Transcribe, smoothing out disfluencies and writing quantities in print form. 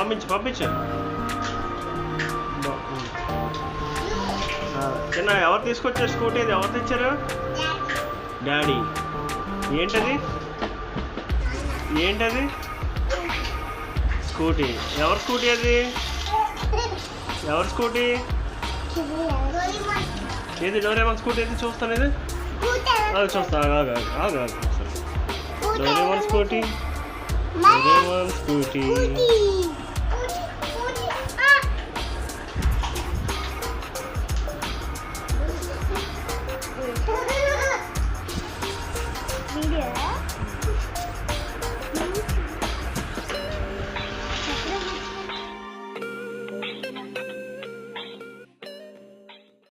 పంపించు. చిన్న ఎవరు తీసుకొచ్చారు స్కూటీ? అది ఎవరు తెచ్చారు? డాడీ. ఏంటది? స్కూటీ. ఎవరి స్కూటీ అది? ఎవరి స్కూటీ? ఏది డోరేమాన్ స్కూటీ? ఏది చూస్తాను. ఇది చూస్తాను. Doraemon scooty.